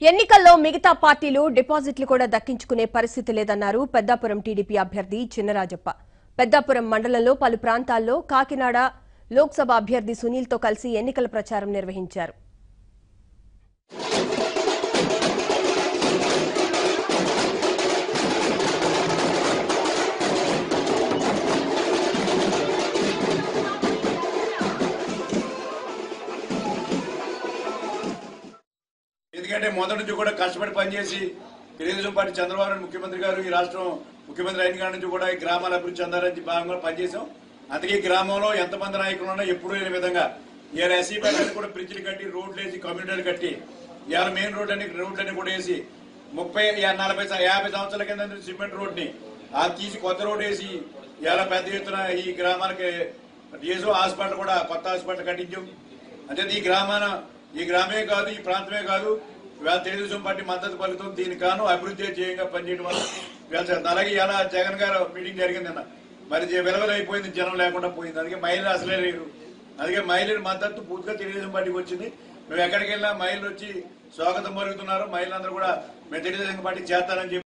ఎన్నికల్లో మిగతా పార్టీలు డిపాజిట్లు కూడా దక్కించుకునే పరిస్థితి లేదన్నారు పెద్దాపురం టీడీపీ అభ్యర్థి చిన్నరాజప్ప. పెద్దాపురం మండలంలో పలు ప్రాంతాల్లో కాకినాడ లోక్సభ అభ్యర్థి సునీల్తో కలిసి ఎన్నికల ప్రచారం నిర్వహించారు. ఎందుకంటే మొదటి నుంచి కూడా కష్టపడి పనిచేసి తెలుగుదేశం పార్టీ చంద్రబాబు నాయుడు ముఖ్యమంత్రి గారు ఈ రాష్ట్రం ముఖ్యమంత్రి అయిన కాడి నుంచి కూడా ఈ గ్రామాల అభివృద్ధి చెందాలని భాగంగా పనిచేశాం. అందుకే ఈ గ్రామంలో ఎంతమంది నాయకులు ఉన్నా ఎప్పుడూ లేని విధంగా ఇవాళ ఎస్సీపీ కూడా బ్రిడ్జిలు కట్టి రోడ్లు వేసి కమ్యూనిటీలు కట్టి ఇవాళ మెయిన్ రోడ్లన్నీ కూడా వేసి 50 సంవత్సరాల కింద సిమెంట్ రోడ్ని తీసి కొత్త రోడ్ వేసి ఇవాళ పెద్ద ఎత్తున ఈ గ్రామానికి డిఎస్ఓ హాస్పిటల్ కూడా కొత్త హాస్పిటల్ కట్టించాం. అంటే ఈ గ్రామే కాదు ఈ ప్రాంతమే కాదు ఇవాళ తెలుగుదేశం పార్టీ మద్దతు పలుకుతాం. దీనికి కాను అభివృద్ధి చేయంగా పనిచేయడం వల్ల అలాగే ఇలా జగన్ గారు మీటింగ్ జరిగింది అన్న మరి విలువలైపోయింది, జనం లేకుండా పోయింది. అందుకే మహిళలు అసలే లేరు. అందుకే మహిళల మద్దతు పూర్తిగా తెలుగుదేశం పార్టీకి వచ్చింది. మేము ఎక్కడికి వెళ్ళినా మహిళలు వచ్చి స్వాగతం పలుకుతున్నారు. మహిళలందరూ కూడా మేము తెలుగుదేశం పార్టీ చేస్తారని చెప్పి